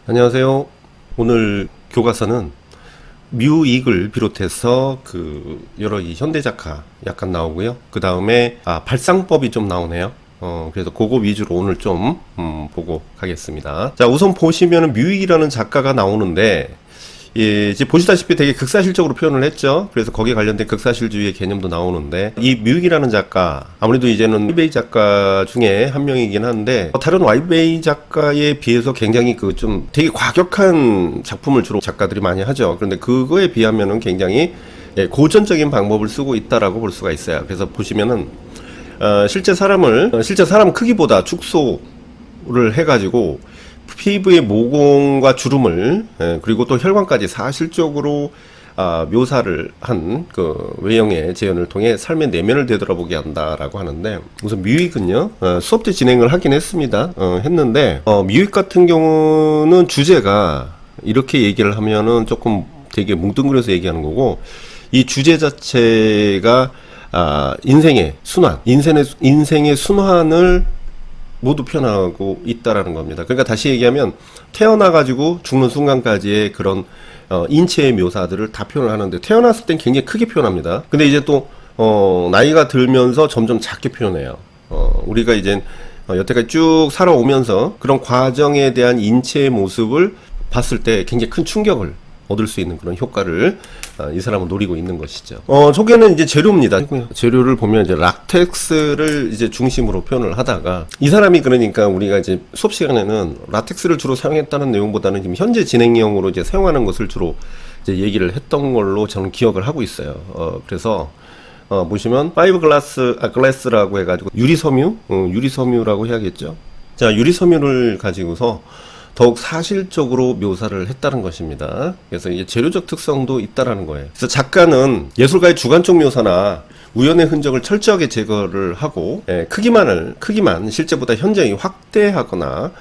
안녕하세요. 오늘 교과서는 뮤익을 비롯해서 여러 이 현대 작가 약간 나오고요. 그 다음에 발상법이 좀 나오네요. 그래서 그거 위주로 오늘 좀 보고 가겠습니다. 자, 우선 보시면은 뮤익이라는 작가가 나오는데, 예, 이제 보시다시피 되게 극사실적으로 표현을 했죠. 그래서 거기에 관련된 극사실주의의 개념도 나오는데, 이 뮤익이라는 작가, 아무래도 이제는 와이베이 작가 중에 한 명이긴 한데, 다른 와이베이 작가에 비해서 굉장히 좀 되게 과격한 작품을 주로 작가들이 많이 하죠. 그런데 그거에 비하면은 굉장히 고전적인 방법을 쓰고 있다라고 볼 수가 있어요. 그래서 보시면은 실제 사람 크기보다 축소를 해가지고 피부의 모공과 주름을 그리고 또 혈관까지 사실적으로 묘사를 한 외형의 재현을 통해 삶의 내면을 되돌아보게 한다라고 하는데, 우선 뮤익은요 수업 때 진행을 하긴 했습니다. 했는데 뮤익 같은 경우는 주제가 이렇게 얘기를 하면은 조금 되게 뭉뚱그려서 얘기하는 거고, 이 주제 자체가 인생의 순환, 인생의 순환을 모두 표현하고 있다라는 겁니다. 그러니까 다시 얘기하면 태어나가지고 죽는 순간까지의 그런 인체의 묘사들을 다 표현을 하는데, 태어났을 땐 굉장히 크게 표현합니다. 근데 이제 또 나이가 들면서 점점 작게 표현해요. 우리가 이제 여태까지 쭉 살아오면서 그런 과정에 대한 인체의 모습을 봤을 때 굉장히 큰 충격을 얻을 수 있는 그런 효과를 이 사람은 노리고 있는 것이죠. 초기에는 이제 재료입니다. 재료를 보면 이제 락텍스를 이제 중심으로 표현을 하다가, 이 사람이 그러니까 우리가 이제 수업 시간에는 라텍스를 주로 사용했다는 내용보다는 지금 현재 진행형으로 이제 사용하는 것을 주로 이제 얘기를 했던 걸로 저는 기억을 하고 있어요. 그래서 보시면 글래스라고 해가지고 유리섬유라고 해야겠죠. 자, 유리섬유를 가지고서 더욱 사실적으로 묘사를 했다는 것입니다. 그래서 이게 재료적 특성도 있다라는 거예요. 그래서 작가는 예술가의 주관적 묘사나 우연의 흔적을 철저하게 제거를 하고, 크기만 실제보다 현저히 확대하거나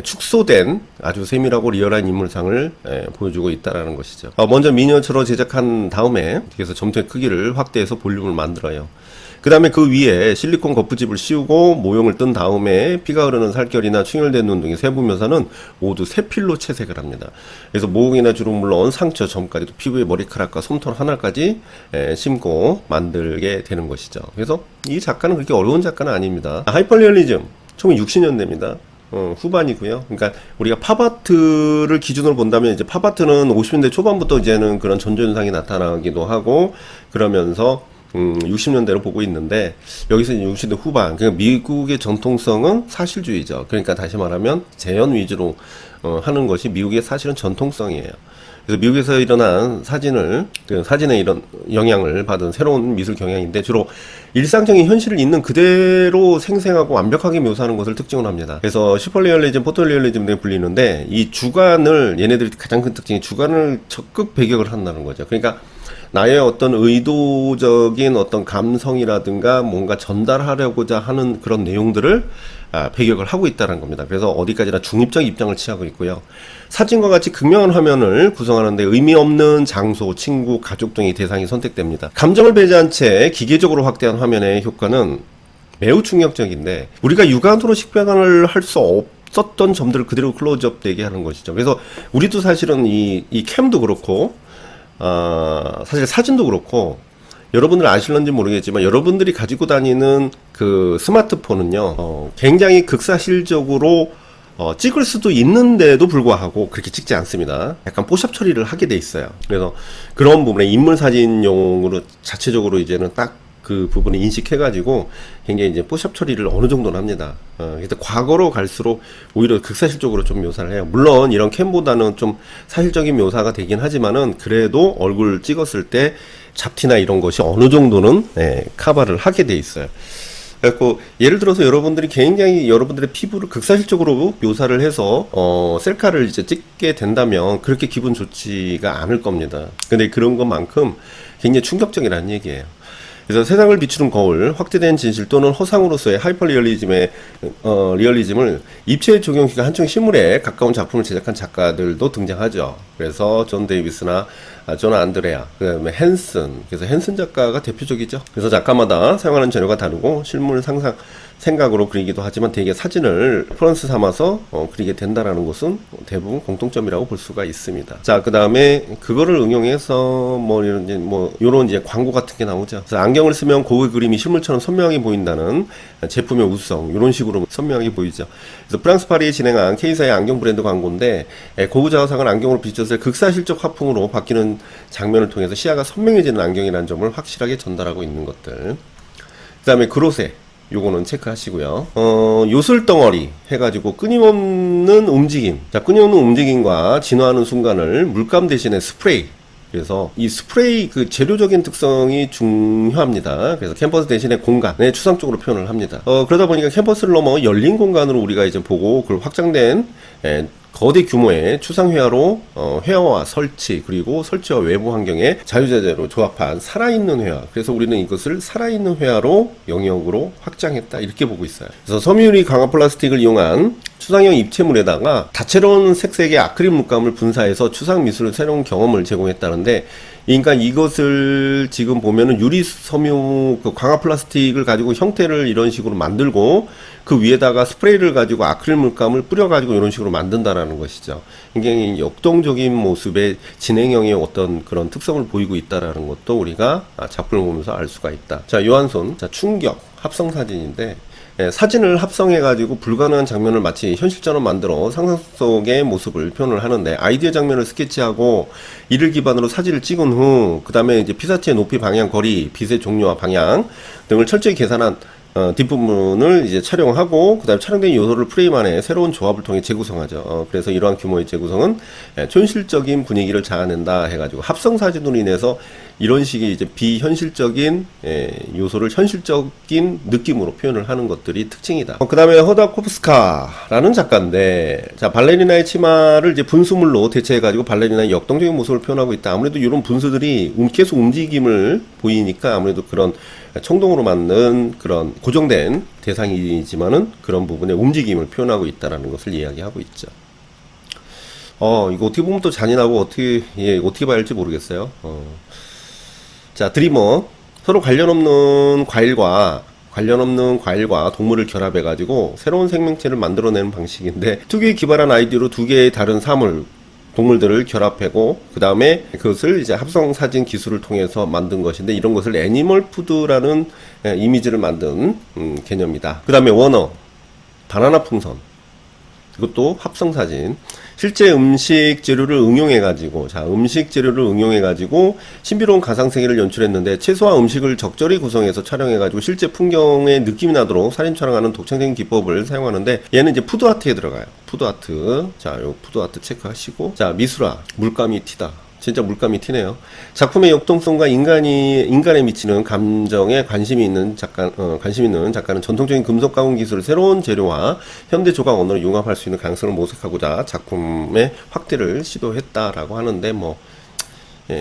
축소된 아주 세밀하고 리얼한 인물상을 보여주고 있다라는 것이죠. 먼저 미니어처로 제작한 다음에 그래서 점토의 크기를 확대해서 볼륨을 만들어요. 그 다음에 그 위에 실리콘 거푸집을 씌우고 모형을 뜬 다음에 피가 흐르는 살결이나 충혈된 눈 등의 세부 묘사는 모두 세필로 채색을 합니다. 그래서 모공이나 주름, 물론 상처, 점까지도 피부의 머리카락과 솜털 하나까지 심고 만들게 되는 것이죠. 그래서 이 작가는 그렇게 어려운 작가는 아닙니다. 하이퍼리얼리즘 1960년대입니다. 후반이고요. 그러니까 우리가 팝아트를 기준으로 본다면, 이제 팝아트는 50년대 초반부터 이제는 그런 전조현상이 나타나기도 하고 그러면서 60년대로 보고 있는데, 여기서 60년대 후반, 그러니까 미국의 전통성은 사실주의죠. 그러니까 다시 말하면 재현 위주로 하는 것이 미국의 사실은 전통성이에요. 그래서 미국에서 일어난 사진의 이런 영향을 받은 새로운 미술 경향인데, 주로 일상적인 현실을 있는 그대로 생생하고 완벽하게 묘사하는 것을 특징으로 합니다. 그래서 슈퍼리얼리즘, 포토리얼리즘 등에 불리는데, 이 주관을, 얘네들이 가장 큰 특징이 주관을 적극 배격을 한다는 거죠. 그러니까 나의 어떤 의도적인 어떤 감성이라든가 뭔가 전달하려고자 하는 그런 내용들을 배격을 하고 있다는 겁니다. 그래서 어디까지나 중립적 입장을 취하고 있고요. 사진과 같이 극명한 화면을 구성하는데 의미 없는 장소, 친구, 가족 등의 대상이 선택됩니다. 감정을 배제한 채 기계적으로 확대한 화면의 효과는 매우 충격적인데, 우리가 육안으로 식별을 할 수 없었던 점들을 그대로 클로즈업 되게 하는 것이죠. 그래서 우리도 사실은 이 캠도 그렇고, 사실 사진도 그렇고, 여러분들 아실런지 모르겠지만 여러분들이 가지고 다니는 그 스마트폰은요 굉장히 극사실적으로 찍을 수도 있는데도 불구하고 그렇게 찍지 않습니다. 약간 뽀샵 처리를 하게 돼 있어요. 그래서 그런 부분에 인물 사진용으로 자체적으로 이제는 딱 그 부분을 인식해가지고 굉장히 이제 뽀샵 처리를 어느 정도는 합니다. 그래서 과거로 갈수록 오히려 극사실적으로 좀 묘사를 해요. 물론 이런 캠보다는 좀 사실적인 묘사가 되긴 하지만은, 그래도 얼굴 찍었을 때 잡티나 이런 것이 어느 정도는 커버를 하게 돼 있어요. 그래서 예를 들어서 여러분들이 굉장히 여러분들의 피부를 극사실적으로 묘사를 해서 셀카를 이제 찍게 된다면 그렇게 기분 좋지가 않을 겁니다. 근데 그런 것만큼 굉장히 충격적이라는 얘기예요. 그래서 세상을 비추는 거울, 확대된 진실 또는 허상으로서의 하이퍼리얼리즘의 리얼리즘을 입체에 적용시켜 한층 실물에 가까운 작품을 제작한 작가들도 등장하죠. 그래서 존 데이비스나 존 안드레아, 그 다음에 헨슨. 그래서 헨슨 작가가 대표적이죠. 그래서 작가마다 사용하는 재료가 다르고 실물 상상 생각으로 그리기도 하지만 대개 사진을 프런스 삼아서 그리게 된다라는 것은 대부분 공통점이라고 볼 수가 있습니다. 자, 그 다음에 그거를 응용해서 요런 이제 광고 같은 게 나오죠. 그래서 안경을 쓰면 고흐의 그림이 실물처럼 선명하게 보인다는 제품의 우수성, 이런 식으로 선명하게 보이죠. 그래서 프랑스 파리에 진행한 K사의 안경 브랜드 광고인데, 고흐 자화상을 안경으로 비춰서 극사실적 화풍으로 바뀌는 장면을 통해서 시야가 선명해지는 안경이라는 점을 확실하게 전달하고 있는 것들. 그 다음에 그로세, 요거는 체크하시고요. 요술덩어리 해가지고 끊임없는 움직임. 자, 끊임없는 움직임과 진화하는 순간을 물감 대신에 스프레이. 그래서 이 스프레이 그 재료적인 특성이 중요합니다. 그래서 캔버스 대신에 공간의 추상적으로 표현을 합니다. 그러다 보니까 캔버스를 넘어 열린 공간으로 우리가 이제 보고 그걸 확장된 거대 규모의 추상 회화로 회화와 설치, 그리고 설치와 외부 환경에 자유자재로 조합한 살아있는 회화. 그래서 우리는 이것을 살아있는 회화로 영역으로 확장했다, 이렇게 보고 있어요. 그래서 섬유유리 강화 플라스틱을 이용한 추상형 입체물에다가 다채로운 색색의 아크릴 물감을 분사해서 추상 미술의 새로운 경험을 제공했다는데, 그러니까 이것을 지금 보면은 유리 섬유 그 강화 플라스틱을 가지고 형태를 이런 식으로 만들고 그 위에다가 스프레이를 가지고 아크릴 물감을 뿌려가지고 이런 식으로 만든다라는 것이죠. 굉장히 역동적인 모습의 진행형의 어떤 그런 특성을 보이고 있다라는 것도 우리가 작품을 보면서 알 수가 있다. 자, 요한손, 자, 충격 합성 사진인데, 사진을 합성해가지고 불가능한 장면을 마치 현실처럼 만들어 상상 속의 모습을 표현을 하는데, 아이디어 장면을 스케치하고 이를 기반으로 사진을 찍은 후 그 다음에 이제 피사체의 높이, 방향, 거리, 빛의 종류와 방향 등을 철저히 계산한 뒷부분을 이제 촬영하고 그 다음에 촬영된 요소를 프레임 안에 새로운 조합을 통해 재구성하죠. 그래서 이러한 규모의 재구성은 현실적인 분위기를 자아낸다 해가지고 합성 사진으로 인해서 이런 식의 이제 비현실적인 요소를 현실적인 느낌으로 표현을 하는 것들이 특징이다. 그 다음에 허다코프스카라는 작가인데, 자, 발레리나의 치마를 이제 분수물로 대체해가지고 발레리나의 역동적인 모습을 표현하고 있다. 아무래도 이런 분수들이 계속 움직임을 보이니까 아무래도 그런冲동으로 만든 그런 고정된 대상이지만은 그런 부분의 움직임을 표현하고 있다라는 것을 이야기하고 있죠. 이거 어떻게 보면 또 잔인하고 어떻게 봐야 할지 모르겠어요. 자, 드리머. 서로 관련 없는 과일과 동물을 결합해가지고 새로운 생명체를 만들어내는 방식인데, 특유의 기발한 아이디어로 두 개의 다른 사물, 동물들을 결합하고 그 다음에 그것을 이제 합성 사진 기술을 통해서 만든 것인데, 이런 것을 애니멀 푸드라는 이미지를 만든 개념이다. 그 다음에 워너, 바나나 풍선. 이것도 합성 사진. 실제 음식 재료를 응용해가지고, 신비로운 가상세계를 연출했는데, 채소와 음식을 적절히 구성해서 촬영해가지고 실제 풍경의 느낌이 나도록 사진 촬영하는 독창적인 기법을 사용하는데, 얘는 이제 푸드아트에 들어가요. 푸드아트. 자, 요 푸드아트 체크하시고, 자, 미술화. 물감이 튀다. 진짜 물감이 튀네요. 작품의 역동성과 인간에 미치는 감정에 관심이 있는 작가는 전통적인 금속 가공 기술을 새로운 재료와 현대 조각 언어를 융합할 수 있는 가능성을 모색하고자 작품의 확대를 시도했다라고 하는데,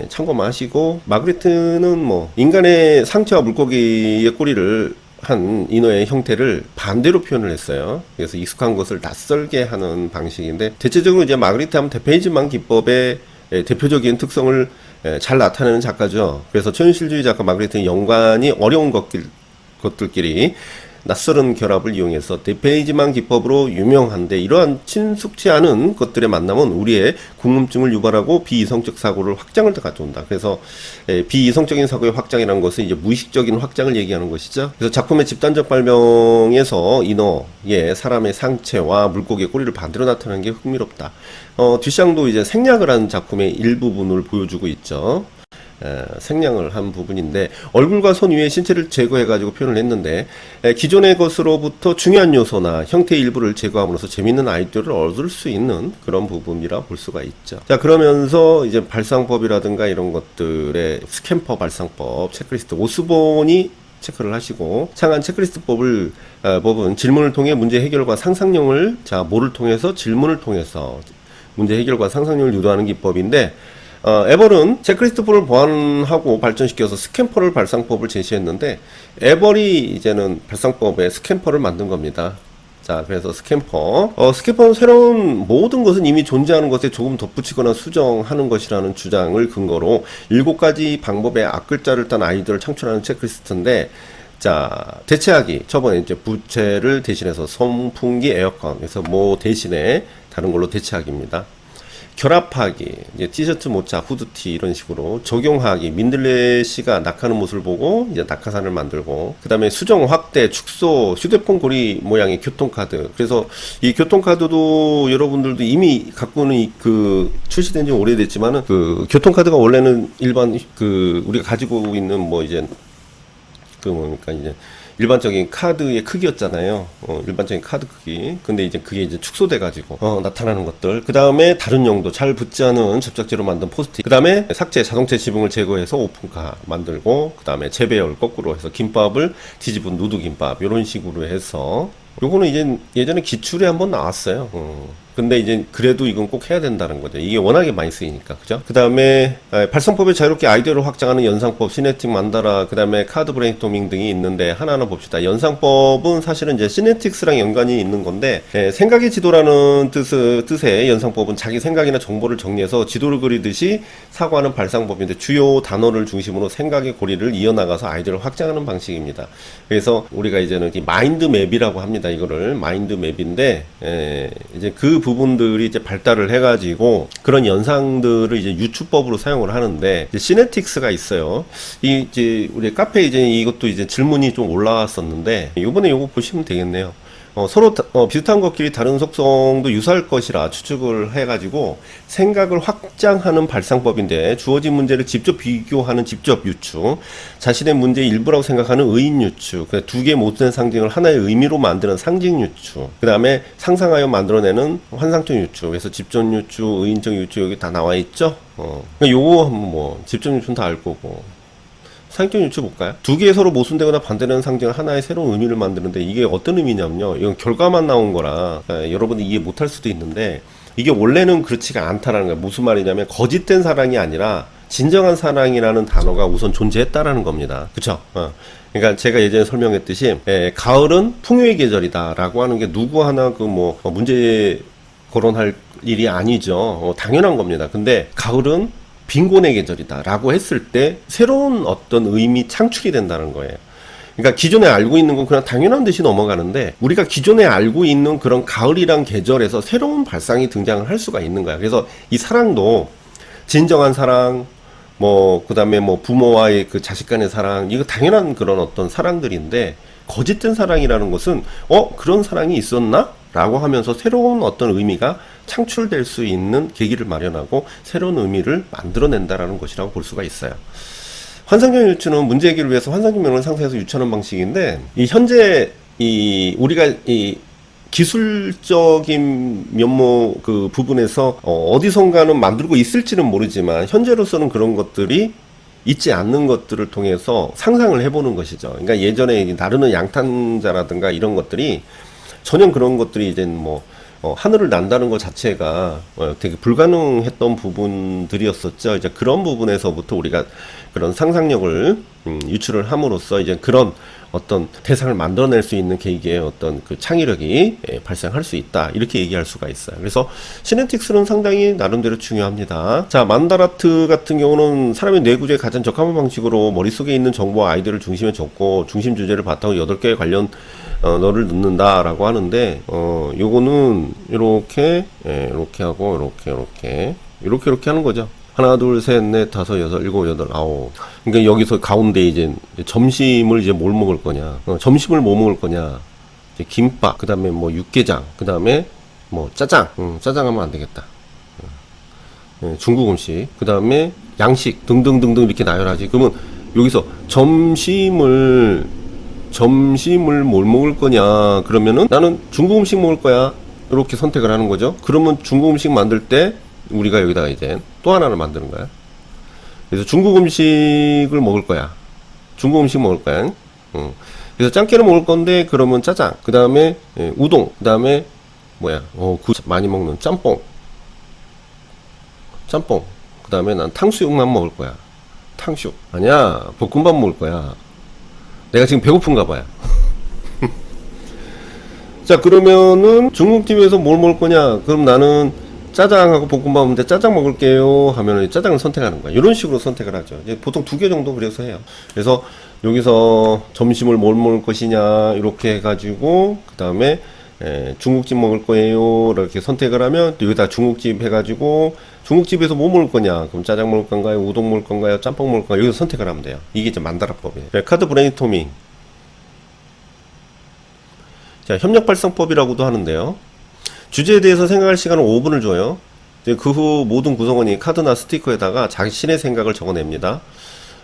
참고만 하시고, 마그리트는 인간의 상체와 물고기의 꼬리를 한 인어의 형태를 반대로 표현을 했어요. 그래서 익숙한 것을 낯설게 하는 방식인데, 대체적으로 이제 마그리트 하면 대페이지만 기법의 대표적인 특성을 잘 나타내는 작가죠. 그래서 초현실주의 작가 마그리트는 연관이 어려운 것들끼리 낯설은 결합을 이용해서 대페이지만 기법으로 유명한데, 이러한 친숙치 않은 것들의 만남은 우리의 궁금증을 유발하고 비이성적 사고를 확장을 가져온다. 그래서 비이성적인 사고의 확장이라는 것은 이제 무의식적인 확장을 얘기하는 것이죠. 그래서 작품의 집단적 발명에서 인어의 사람의 상체와 물고기의 꼬리를 반대로 나타내는 게 흥미롭다. 뒷샹도 이제 생략을 한 작품의 일부분을 보여주고 있죠. 생략을 한 부분인데, 얼굴과 손 위에 신체를 제거해가지고 표현을 했는데, 기존의 것으로부터 중요한 요소나 형태의 일부를 제거함으로써 재밌는 아이디어를 얻을 수 있는 그런 부분이라 볼 수가 있죠. 자, 그러면서 이제 발상법이라든가 이런 것들의 스캠퍼 발상법, 체크리스트, 오스본이 체크를 하시고, 창안 체크리스트 법은 질문을 통해 문제 해결과 상상력을, 뭐를 통해서? 질문을 통해서 문제 해결과 상상력을 유도하는 기법인데, 에벌은 체크리스트법을 보완하고 발전시켜서 스캠퍼를 발상법을 제시했는데, 에벌이 이제는 발상법에 스캠퍼를 만든 겁니다. 자, 그래서 스캠퍼. 스캠퍼는 새로운 모든 것은 이미 존재하는 것에 조금 덧붙이거나 수정하는 것이라는 주장을 근거로 7가지 방법의 앞글자를 딴 아이디어를 창출하는 체크리스트인데, 자, 대체하기. 저번에 이제 부채를 대신해서 선풍기, 에어컨. 그래서 뭐 대신에 다른 걸로 대체하기입니다. 결합하기, 이제 티셔츠, 모자, 후드티 이런 식으로 적용하기, 민들레씨가 낙하는 모습을 보고 이제 낙하산을 만들고, 그 다음에 수정, 확대, 축소, 휴대폰 고리 모양의 교통카드. 그래서 이 교통카드도 여러분들도 이미 갖고는 그 출시된 지 오래됐지만은 그 교통카드가 원래는 일반 그 우리가 가지고 있는 뭐 이제 그 뭡니까 이제 일반적인 카드의 크기였잖아요. 일반적인 카드 크기. 근데 이제 그게 이제 축소돼가지고 나타나는 것들. 그 다음에 다른 용도 잘 붙지 않은 접착제로 만든 포스트잇. 그 다음에 삭제, 자동차 지붕을 제거해서 오픈카 만들고, 그 다음에 재배열 거꾸로 해서 김밥을 뒤집은 누드 김밥 이런 식으로 해서. 요거는 이제 예전에 기출에 한번 나왔어요. 근데 이제 그래도 이건 꼭 해야 된다는 거죠. 이게 워낙에 많이 쓰이니까. 그죠? 그 다음에 발성법에 자유롭게 아이디어를 확장하는 연상법, 시네틱 만다라, 그 다음에 카드 브레인스토밍 등이 있는데 하나하나 봅시다. 연상법은 사실은 이제 시네틱스랑 연관이 있는 건데, 생각의 지도라는 뜻의 연상법은 자기 생각이나 정보를 정리해서 지도를 그리듯이 사고하는 발상법인데, 주요 단어를 중심으로 생각의 고리를 이어나가서 아이디어를 확장하는 방식입니다. 그래서 우리가 이제는 마인드 맵이라고 합니다. 이거를 마인드 맵인데, 이제 그 부분들이 이제 발달을 해가지고 그런 연상들을 이제 유추법으로 사용을 하는데, 이제 시네틱스가 있어요. 이제 우리 카페에 이제 이것도 이제 질문이 좀 올라왔었는데, 이번에 요거 보시면 되겠네요. 서로 비슷한 것끼리 다른 속성도 유사할 것이라 추측을 해가지고 생각을 확장하는 발상법인데, 주어진 문제를 직접 비교하는 직접 유추, 자신의 문제의 일부라고 생각하는 의인 유추, 두 개 못된 상징을 하나의 의미로 만드는 상징 유추, 그 다음에 상상하여 만들어내는 환상적 유추. 그래서 집전 유추, 의인적 유추 여기 다 나와 있죠. 요거 한번 뭐 집전 유추는 다 알 거고. 상징 유추 볼까요? 두 개의 서로 모순되거나 반대되는 상징을 하나의 새로운 의미를 만드는데, 이게 어떤 의미냐면요, 이건 결과만 나온 거라 여러분이 이해 못할 수도 있는데, 이게 원래는 그렇지가 않다라는 거예요. 무슨 말이냐면 거짓된 사랑이 아니라 진정한 사랑이라는 단어가 우선 존재했다라는 겁니다. 그쵸? 그러니까 제가 예전에 설명했듯이 가을은 풍요의 계절이다 라고 하는 게 누구 하나 그 뭐 문제 거론할 일이 아니죠. 당연한 겁니다. 근데 가을은 빈곤의 계절이다 라고 했을 때 새로운 어떤 의미 창출이 된다는 거예요. 그러니까 기존에 알고 있는 건 그냥 당연한 듯이 넘어가는데, 우리가 기존에 알고 있는 그런 가을이란 계절에서 새로운 발상이 등장을 할 수가 있는 거야. 그래서 이 사랑도 진정한 사랑, 뭐 그 다음에 뭐 부모와의 그 자식 간의 사랑, 이거 당연한 그런 어떤 사랑들인데, 거짓된 사랑이라는 것은 그런 사랑이 있었나? 라고 하면서 새로운 어떤 의미가 창출될 수 있는 계기를 마련하고 새로운 의미를 만들어낸다라는 것이라고 볼 수가 있어요. 환상적 유추는 문제 해결을 위해서 환상적 면을 상상해서 유추하는 방식인데, 이 현재 우리가 이 기술적인 면모 그 부분에서 어디선가는 만들고 있을지는 모르지만, 현재로서는 그런 것들이 있지 않는 것들을 통해서 상상을 해보는 것이죠. 그러니까 예전에 나르는 양탄자라든가 이런 것들이 전혀 그런 것들이 이제 뭐 하늘을 난다는 것 자체가 되게 불가능했던 부분들이었었죠. 이제 그런 부분에서부터 우리가 그런 상상력을 유출을 함으로써 이제 그런 어떤 대상을 만들어낼 수 있는 계기의 어떤 그 창의력이 발생할 수 있다, 이렇게 얘기할 수가 있어요. 그래서 시네틱스는 상당히 나름대로 중요합니다. 자, 만다라트 같은 경우는 사람의 뇌구조에 가장 적합한 방식으로 머릿속에 있는 정보와 아이디어를 중심에 적고 중심 주제를 바탕으로 8개의 관련 너를 넣는다 라고 하는데, 요거는 이렇게 하고 이렇게 하는 거죠. 하나, 둘, 셋, 넷, 다섯, 여섯, 일곱, 여덟, 아홉. 그러니까 여기서 가운데 이제 점심을 이제 뭘 먹을 거냐, 점심을 뭐 먹을 거냐, 이제 김밥, 그 다음에 뭐 육개장, 그 다음에 뭐 짜장, 짜장 하면 안 되겠다. 중국 음식, 그 다음에 양식 등등등등 이렇게 나열하지. 그러면 여기서 점심을 뭘 먹을 거냐, 그러면은 나는 중국 음식 먹을 거야, 이렇게 선택을 하는 거죠. 그러면 중국 음식 만들 때 우리가 여기다가 이제 또 하나를 만드는 거야. 그래서 중국 음식을 먹을 거야. 그래서 짱깨를 먹을 건데, 그러면 짜장, 그 다음에 우동, 그 다음에 많이 먹는 짬뽕, 그 다음에 난 탕수육만 먹을 거야. 탕수육 아니야, 볶음밥 먹을 거야. 내가 지금 배고픈가 봐요. 자, 그러면은 중국집에서 뭘 먹을 거냐? 그럼 나는 짜장하고 볶음밥 먹는데 짜장 먹을게요 하면은 짜장을 선택하는 거야. 이런 식으로 선택을 하죠. 이제 보통 2개 정도 그래서 해요. 그래서 여기서 점심을 뭘 먹을 것이냐 이렇게 해가지고 그 다음에 중국집 먹을 거예요 이렇게 선택을 하면 또 여기다 중국집 해가지고 중국집에서 뭐 먹을 거냐? 그럼 짜장 먹을 건가요? 우동 먹을 건가요? 짬뽕 먹을 건가요? 여기서 선택을 하면 돼요. 이게 이제 만다라법이에요. 카드 브레인스토밍. 자, 협력 발상법이라고도 하는데요. 주제에 대해서 생각할 시간을 5분을 줘요. 그 후 모든 구성원이 카드나 스티커에다가 자신의 생각을 적어냅니다.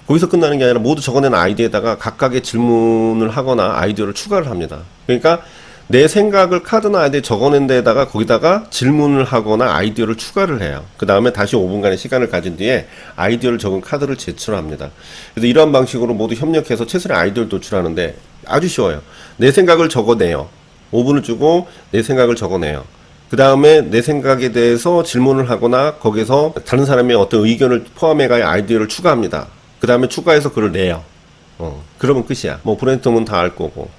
거기서 끝나는 게 아니라 모두 적어낸 아이디어에다가 각각의 질문을 하거나 아이디어를 추가를 합니다. 그러니까 내 생각을 카드나 아이디어에 적어낸 데에다가 거기다가 질문을 하거나 아이디어를 추가를 해요. 그 다음에 다시 5분간의 시간을 가진 뒤에 아이디어를 적은 카드를 제출합니다. 그래서 이러한 방식으로 모두 협력해서 최선의 아이디어를 도출하는데 아주 쉬워요. 내 생각을 적어내요. 5분을 주고 내 생각을 적어내요. 그 다음에 내 생각에 대해서 질문을 하거나 거기서 다른 사람의 어떤 의견을 포함해가야 아이디어를 추가합니다. 그 다음에 추가해서 글을 내요. 그러면 끝이야. 뭐 브레인스토밍은 다 알 거고.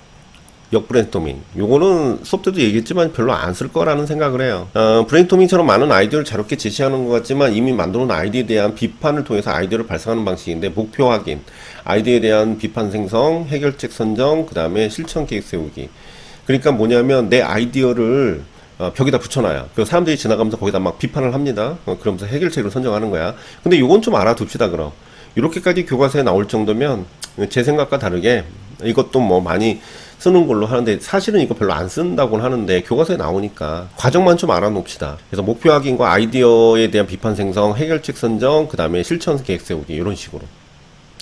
역브레인스토밍. 요거는 수업 때도 얘기했지만 별로 안 쓸 거라는 생각을 해요. 브레인스토밍처럼 많은 아이디어를 자유롭게 제시하는 것 같지만 이미 만들어 놓은 아이디어에 대한 비판을 통해서 아이디어를 발생하는 방식인데 목표 확인, 아이디어에 대한 비판 생성, 해결책 선정, 그 다음에 실천 계획 세우기. 그러니까 뭐냐면 내 아이디어를 벽에다 붙여놔요. 그래서 사람들이 지나가면서 거기다 막 비판을 합니다. 그러면서 해결책을 선정하는 거야. 근데 요건 좀 알아둡시다 그럼. 이렇게까지 교과서에 나올 정도면 제 생각과 다르게 이것도 뭐 많이 쓰는 걸로 하는데 사실은 이거 별로 안 쓴다고는 하는데 교과서에 나오니까 과정만 좀 알아놓읍시다. 그래서 목표 확인과 아이디어에 대한 비판 생성, 해결책 선정, 그 다음에 실천 계획 세우기 이런 식으로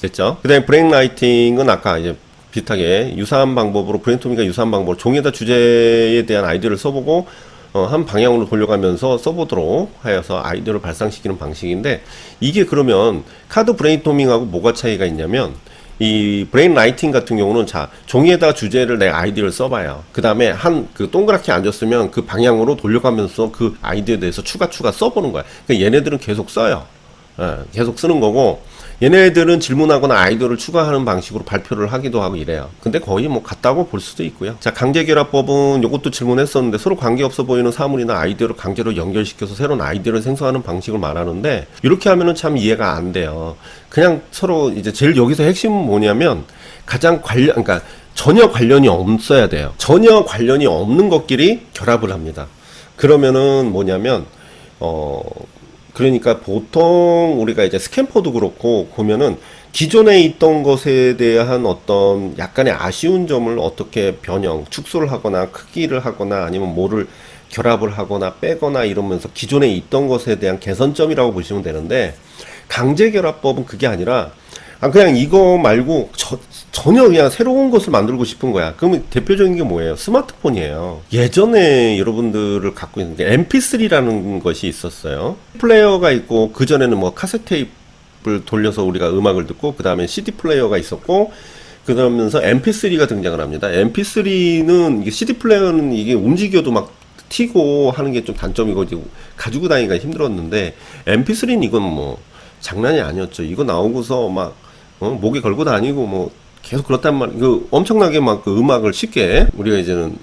됐죠? 그 다음에 브레인 라이팅은 아까 이제 비슷하게 유사한 방법으로 브레인스토밍과 유사한 방법으로 종이에다 주제에 대한 아이디어를 써보고 한 방향으로 돌려가면서 써보도록 하여서 아이디어를 발상시키는 방식인데 이게 그러면 카드 브레인스토밍하고 뭐가 차이가 있냐면 이 브레인 라이팅 같은 경우는 자 종이에다 주제를 내 아이디어를 써봐요. 그 다음에 한 그 동그랗게 앉았으면 그 방향으로 돌려가면서 그 아이디어에 대해서 추가 써보는 거야. 그러니까 얘네들은 계속 써요. 계속 쓰는 거고 얘네들은 질문하거나 아이디어를 추가하는 방식으로 발표를 하기도 하고 이래요. 근데 거의 뭐 같다고 볼 수도 있고요. 자, 강제결합법은 이것도 질문했었는데 서로 관계없어 보이는 사물이나 아이디어를 강제로 연결시켜서 새로운 아이디어를 생성하는 방식을 말하는데 이렇게 하면은 참 이해가 안 돼요. 그냥 서로 이제 제일 여기서 핵심은 뭐냐면 가장 그러니까 전혀 관련이 없어야 돼요. 전혀 관련이 없는 것끼리 결합을 합니다. 그러면은 뭐냐면 그러니까 보통 우리가 이제 스캔퍼도 그렇고 보면은 기존에 있던 것에 대한 어떤 약간의 아쉬운 점을 어떻게 변형, 축소를 하거나 크기를 하거나 아니면 뭐를 결합을 하거나 빼거나 이러면서 기존에 있던 것에 대한 개선점이라고 보시면 되는데 강제결합법은 그게 아니라 그냥 이거 말고 전혀 그냥 새로운 것을 만들고 싶은 거야. 그러면 대표적인 게 뭐예요? 스마트폰이에요. 예전에 여러분들을 갖고 있는 게 MP3라는 것이 있었어요. 플레이어가 있고 그전에는 뭐 카세트 테이프를 돌려서 우리가 음악을 듣고 그 다음에 CD 플레이어가 있었고 그러면서 MP3가 등장을 합니다. MP3는 이게 CD 플레이어는 이게 움직여도 막 튀고 하는 게 좀 단점이고 이제 가지고 다니기가 힘들었는데 MP3는 이건 뭐 장난이 아니었죠. 이거 나오고서 막 목에 걸고 다니고 뭐 계속 그렇단 말이에요. 그 엄청나게 막 그 음악을 쉽게 우리가 이제는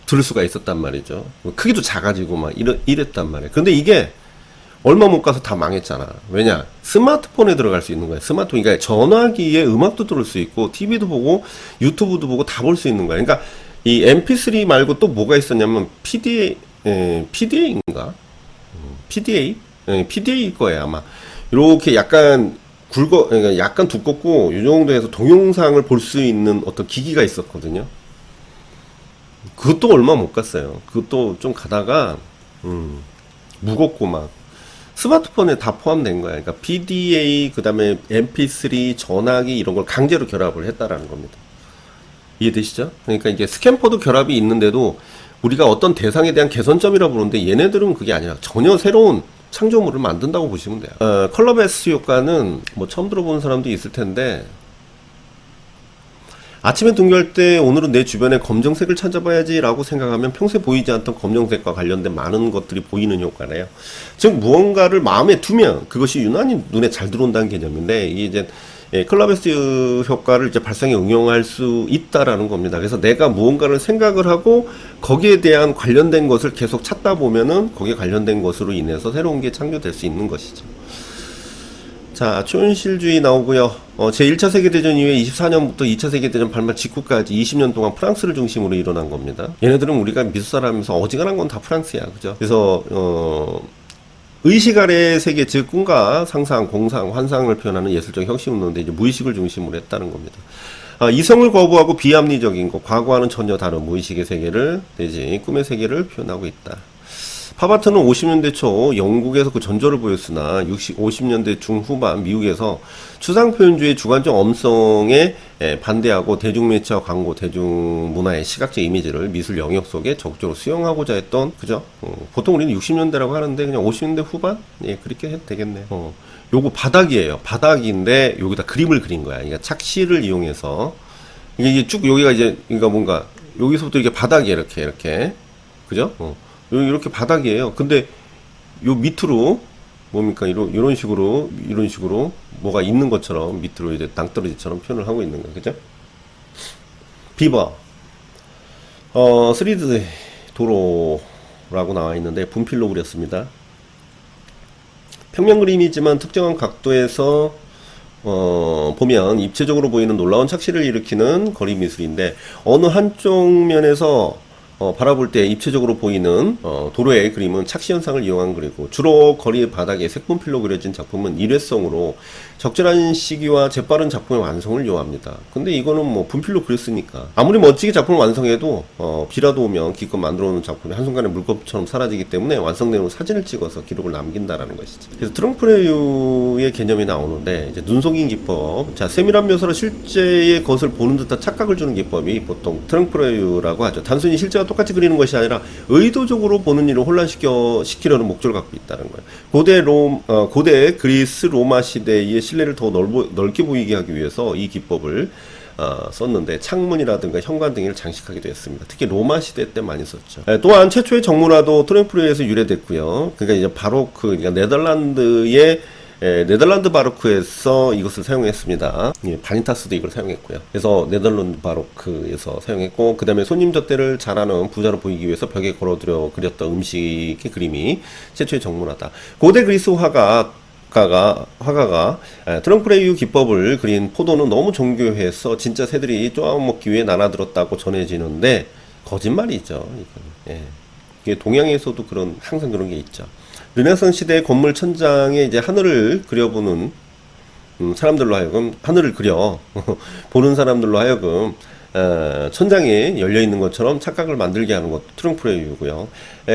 들을 수가 있었단 말이죠. 크기도 작아지고 막 이랬단 말이에요. 근데 이게 얼마 못 가서 다 망했잖아. 왜냐? 스마트폰에 들어갈 수 있는 거야. 스마트폰. 그러니까 전화기에 음악도 들을 수 있고 TV도 보고 유튜브도 보고 다 볼 수 있는 거야. 그러니까 이 MP3 말고 또 뭐가 있었냐면 PDA인가? PDA? PDA일 거예요, 아마. 이렇게 약간 그러니까 약간 두껍고 이 정도에서 동영상을 볼 수 있는 어떤 기기가 있었거든요. 그것도 얼마 못 갔어요. 그것도 좀 가다가 무겁고 막 스마트폰에 다 포함된 거야. 그러니까 PDA 그다음에 MP3 전화기 이런 걸 강제로 결합을 했다라는 겁니다. 이해되시죠? 그러니까 이게 스캔퍼도 결합이 있는데도 우리가 어떤 대상에 대한 개선점이라고 부르는데 얘네들은 그게 아니라 전혀 새로운 창조물을 만든다고 보시면 돼요. 컬러 베스트 효과는 뭐 처음 들어본 사람도 있을 텐데 아침에 등교할 때 오늘은 내 주변에 검정색을 찾아봐야지 라고 생각하면 평소에 보이지 않던 검정색과 관련된 많은 것들이 보이는 효과래요. 즉 무언가를 마음에 두면 그것이 유난히 눈에 잘 들어온다는 개념인데, 이게 이제 클라베스 효과를 이제 발상에 응용할 수 있다라는 겁니다. 그래서 내가 무언가를 생각을 하고 거기에 대한 관련된 것을 계속 찾다 보면은 거기에 관련된 것으로 인해서 새로운 게 창조될 수 있는 것이죠. 자, 초현실주의 나오고요. 제1차 세계대전 이후에 24년부터 2차 세계대전 발발 직후까지 20년 동안 프랑스를 중심으로 일어난 겁니다. 얘네들은 우리가 미술사라면서 어지간한 건 다 프랑스야. 그죠? 그래서, 의식 아래 세계, 즉 꿈과 상상, 공상, 환상을 표현하는 예술적 혁신 운동인데 이제 무의식을 중심으로 했다는 겁니다. 이성을 거부하고 비합리적인 것, 과거와는 전혀 다른 무의식의 세계를 내지 꿈의 세계를 표현하고 있다. 팝아트는 50년대 초 영국에서 그 전조를 보였으나 50년대 중후반 미국에서 추상표현주의 주관적 엄성에 반대하고 대중매체와 광고, 대중문화의 시각적 이미지를 미술 영역 속에 적극적으로 수용하고자 했던, 그죠? 보통 우리는 60년대라고 하는데 그냥 50년대 후반? 예, 그렇게 해도 되겠네. 요거 바닥이에요. 바닥인데 여기다 그림을 그린 거야. 그러니까 착시를 이용해서 이게 쭉 여기가 이제 그러니까 뭔가 여기서부터 이렇게 바닥이 이렇게 그죠? 이렇게 바닥이에요. 근데 요 밑으로 뭡니까? 이런 식으로 뭐가 있는 것처럼 밑으로 이제 낭떠러지처럼 표현을 하고 있는 거예요. 그죠? 비버 3D 도로라고 나와 있는데 분필로 그렸습니다. 평면 그림이지만 특정한 각도에서 보면 입체적으로 보이는 놀라운 착시를 일으키는 거리 미술인데, 어느 한쪽 면에서 바라볼 때 입체적으로 보이는 도로의 그림은 착시 현상을 이용한 그리고, 주로 거리 바닥에 색분필로 그려진 작품은 일회성으로 적절한 시기와 재빠른 작품의 완성을 요합니다. 근데 이거는 뭐 분필로 그렸으니까 아무리 멋지게 작품을 완성해도 비라도 오면 기껏 만들어 놓은 작품이 한순간에 물감처럼 사라지기 때문에 완성된 후 사진을 찍어서 기록을 남긴다라는 것이죠. 그래서 트렁프레유의 개념이 나오는데, 이제 눈속임 기법, 자, 세밀한 묘사로 실제의 것을 보는 듯한 착각을 주는 기법이 보통 트렁프레유라고 하죠. 단순히 실제와 똑같이 그리는 것이 아니라 의도적으로 보는 이를 혼란시키려는 목적을 갖고 있다는 거예요. 고대 그리스 로마 시대의 신뢰를 더 넓게 보이게 하기 위해서 이 기법을 썼는데, 창문이라든가 현관 등을 장식하기도 했습니다. 특히 로마 시대 때 많이 썼죠. 또한 최초의 정문화도 트렁프레유에서 유래됐고요. 그러니까 이제 바로크, 그러니까 네덜란드 바로크에서 이것을 사용했습니다. 예, 바니타스도 이걸 사용했고요. 그래서 네덜란드 바로크에서 사용했고, 그 다음에 손님 접대를 잘하는 부자로 보이기 위해서 벽에 걸어들여 그렸던 음식의 그림이 최초의 정문화다. 고대 그리스 화가가 트렁프레유 기법을 그린 포도는 너무 정교해서 진짜 새들이 쪼아먹기 위해 나눠들었다고 전해지는데 거짓말이죠. 예. 이게 동양에서도 항상 그런 게 있죠. 르네상스 시대의 건물 천장에 이제 하늘을 그려보는 사람들로 하여금, 하늘을 그려 보는 사람들로 하여금 천장에 열려있는 것처럼 착각을 만들게 하는 것도 트렁프레유고요.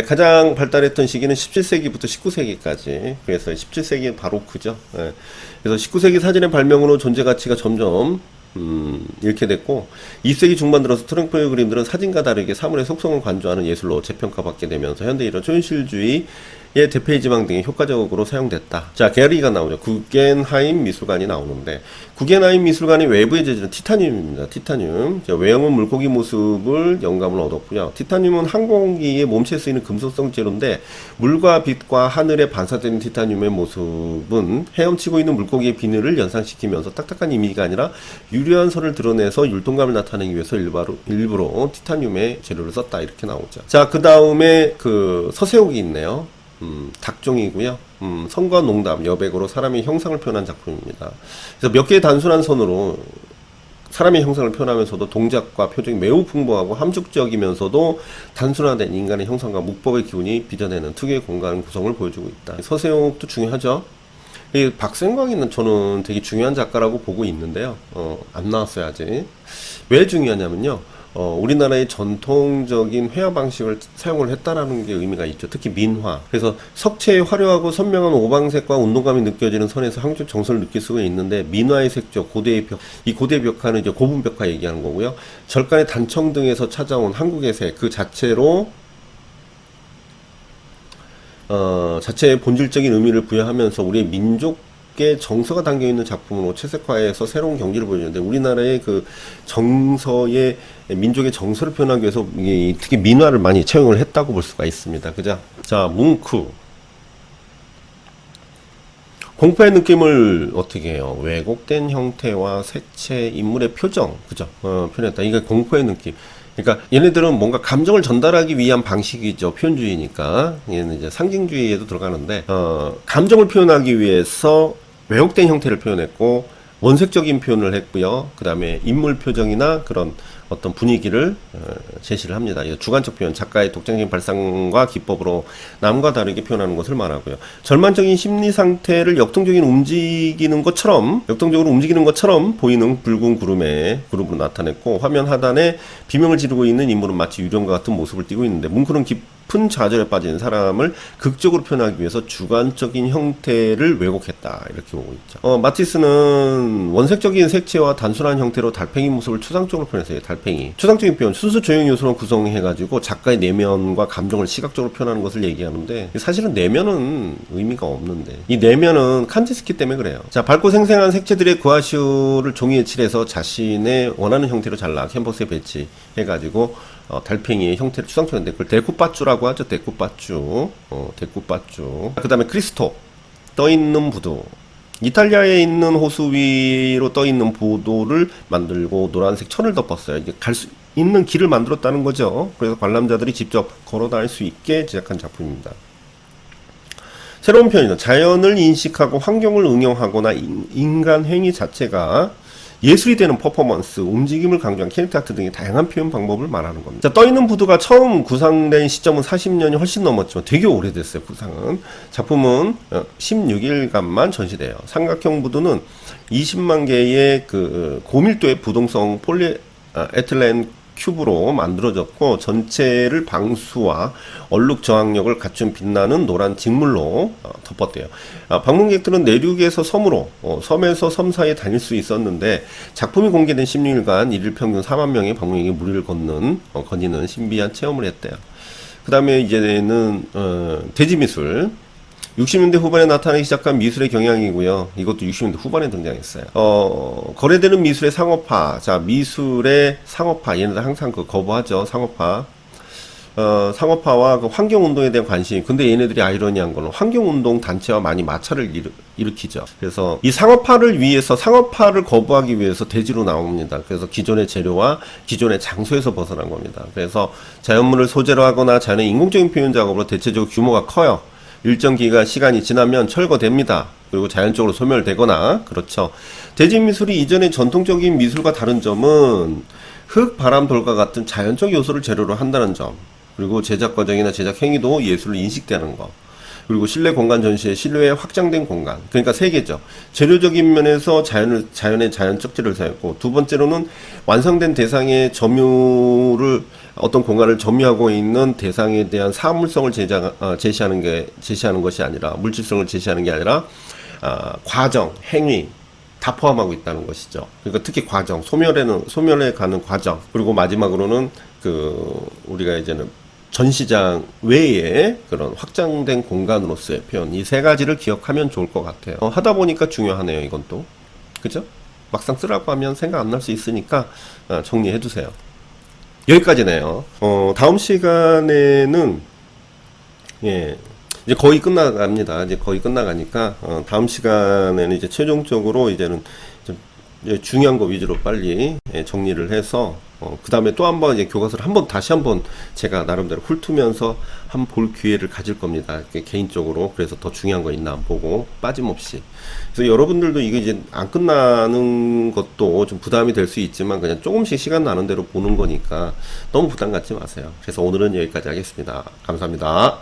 가장 발달했던 시기는 17세기부터 19세기까지. 그래서 17세기는 바로크죠. 그래서 19세기 사진의 발명으로 존재 가치가 점점 이렇게 됐고, 20세기 중반 들어서 트렁프레유 그림들은 사진과 다르게 사물의 속성을 관조하는 예술로 재평가받게 되면서 현대 이런 초현실주의의 대표의 지망 등이 효과적으로 사용됐다. 자, 게리가 나오죠. 구겐하임 미술관이 나오는데, 구겐하임 미술관이 외부의 재질은 티타늄입니다. 티타늄. 외형은 물고기 모습을 영감을 얻었고요. 티타늄은 항공기의 몸체에 쓰이는 금속성 재료인데, 물과 빛과 하늘에 반사되는 티타늄의 모습은 헤엄치고 있는 물고기의 비늘을 연상시키면서 딱딱한 이미지가 아니라 유려한 선을 드러내서 율동감을 나타내기 위해서 일부러 티타늄의 재료를 썼다. 이렇게 나오죠. 자, 그 다음에 서세옥이 있네요. 닭종이고요. 선과 농담, 여백으로 사람의 형상을 표현한 작품입니다. 그래서 몇 개의 단순한 선으로 사람의 형상을 표현하면서도 동작과 표정이 매우 풍부하고 함축적이면서도 단순화된 인간의 형상과 문법의 기운이 빚어내는 특유의 공간 구성을 보여주고 있다. 서세옥도 중요하죠. 이 박생광이는 저는 되게 중요한 작가라고 보고 있는데요. 안 나왔어요, 아직. 왜 중요하냐면요. 우리나라의 전통적인 회화 방식을 사용을 했다라는 게 의미가 있죠. 특히 민화. 그래서 석체의 화려하고 선명한 오방색과 운동감이 느껴지는 선에서 한국적 정서를 느낄 수가 있는데, 민화의 색조, 고대의 벽, 이 고대의 벽화는 이제 고분 벽화 얘기하는 거고요. 절간의 단청 등에서 찾아온 한국의 색, 그 자체로 자체의 본질적인 의미를 부여하면서 우리의 민족 깊게 정서가 담겨 있는 작품으로 채색화해서 새로운 경지를 보여주는데, 우리나라의 그 정서의 민족의 정서를 표현하기 위해서 특히 민화를 많이 채용을 했다고 볼 수가 있습니다. 그죠? 자, 뭉크. 공포의 느낌을 어떻게 해요? 왜곡된 형태와 색채, 인물의 표정, 그죠? 표현했다. 이게 공포의 느낌. 그러니까 얘네들은 뭔가 감정을 전달하기 위한 방식이죠. 표현주의니까. 얘는 이제 상징주의에도 들어가는데, 감정을 표현하기 위해서 왜곡된 형태를 표현했고, 원색적인 표현을 했고요. 그 다음에 인물 표정이나 그런 어떤 분위기를 제시를 합니다. 주관적 표현, 작가의 독창적인 발상과 기법으로 남과 다르게 표현하는 것을 말하고요. 절망적인 심리 상태를 역동적으로 움직이는 것처럼 보이는 붉은 구름으로 나타냈고, 화면 하단에 비명을 지르고 있는 인물은 마치 유령과 같은 모습을 띠고 있는데, 뭉크는 깊은 좌절에 빠진 사람을 극적으로 표현하기 위해서 주관적인 형태를 왜곡했다, 이렇게 보고 있죠. 마티스는 원색적인 색채와 단순한 형태로 달팽이 모습을 추상적으로 표현했어요. 달팽이. 추상적인 표현, 순수 조형 요소로 구성해가지고 작가의 내면과 감정을 시각적으로 표현하는 것을 얘기하는데, 사실은 내면은 의미가 없는데, 이 내면은 칸디스키 때문에 그래요. 자, 밝고 생생한 색채들의 구아슈를 종이에 칠해서 자신의 원하는 형태로 잘라 캔버스에 배치해가지고 달팽이의 형태를 추상적으로 했는데, 그걸 데쿠빠쭈라고 하죠. 데쿠빠쭈. 데쿠빠쭈. 그 다음에 크리스토. 떠있는 부두. 이탈리아에 있는 호수 위로 떠있는 보도를 만들고 노란색 천을 덮었어요. 이제 갈 수 있는 길을 만들었다는 거죠. 그래서 관람자들이 직접 걸어 다닐 수 있게 제작한 작품입니다. 새로운 표현이죠. 자연을 인식하고 환경을 응용하거나 인간 행위 자체가 예술이 되는 퍼포먼스, 움직임을 강조한 캐릭터 아트 등의 다양한 표현 방법을 말하는 겁니다. 자, 떠있는 부두가 처음 구상된 시점은 40년이 훨씬 넘었지만 되게 오래됐어요. 구상은. 작품은 16일간만 전시돼요. 삼각형 부두는 20만 개의 그 고밀도의 부동성 폴리에틸렌 큐브로 만들어졌고, 전체를 방수와 얼룩 저항력을 갖춘 빛나는 노란 직물로 덮었대요. 방문객들은 내륙에서 섬으로, 섬에서 섬 사이에 다닐 수 있었는데, 작품이 공개된 16일간 일일 평균 4만 명의 방문객이 무리를 거니는 신비한 체험을 했대요. 그 다음에 이제는 대지미술. 60년대 후반에 나타나기 시작한 미술의 경향이고요. 이것도 60년대 후반에 등장했어요. 거래되는 미술의 상업화. 자, 미술의 상업화. 얘네들 항상 거부하죠. 상업화. 상업화와 그 환경운동에 대한 관심. 근데 얘네들이 아이러니한 거는 환경운동 단체와 많이 마찰을 일으키죠. 그래서 이 상업화를 거부하기 위해서 대지로 나옵니다. 그래서 기존의 재료와 기존의 장소에서 벗어난 겁니다. 그래서 자연물을 소재로 하거나 자연의 인공적인 표현 작업으로 대체적으로 규모가 커요. 일정 기간 시간이 지나면 철거됩니다. 그리고 자연적으로 소멸되거나, 그렇죠. 대지미술이 이전의 전통적인 미술과 다른 점은 흙, 바람, 돌과 같은 자연적 요소를 재료로 한다는 점, 그리고 제작 과정이나 제작 행위도 예술로 인식되는 거, 그리고 실내 공간 전시의 실외에 확장된 공간. 그러니까 세 개죠. 재료적인 면에서 자연의 자연적 재료를 사용했고, 두 번째로는 완성된 대상의 점유를, 어떤 공간을 점유하고 있는 대상에 대한 사물성을 제시하는 것이 아니라, 물질성을 제시하는 게 아니라, 과정, 행위, 다 포함하고 있다는 것이죠. 그러니까 특히 과정, 소멸에 가는 과정, 그리고 마지막으로는 우리가 이제는 전시장 외에 그런 확장된 공간으로서의 표현, 이 세 가지를 기억하면 좋을 것 같아요. 하다 보니까 중요하네요, 이건 또. 그죠? 막상 쓰라고 하면 생각 안 날 수 있으니까 정리해 두세요. 여기까지네요. 다음 시간에는, 이제 거의 끝나갑니다. 이제 거의 끝나가니까, 다음 시간에는 이제 최종적으로 이제는 좀 중요한 거 위주로 빨리 정리를 해서, 그 다음에 또 한 번 이제 교과서를 다시 한번 제가 나름대로 훑으면서 한번 볼 기회를 가질 겁니다. 개인적으로. 그래서 더 중요한 거 있나 보고 빠짐없이. 그래서 여러분들도 이게 이제 안 끝나는 것도 좀 부담이 될 수 있지만, 그냥 조금씩 시간 나는 대로 보는 거니까 너무 부담 갖지 마세요. 그래서 오늘은 여기까지 하겠습니다. 감사합니다.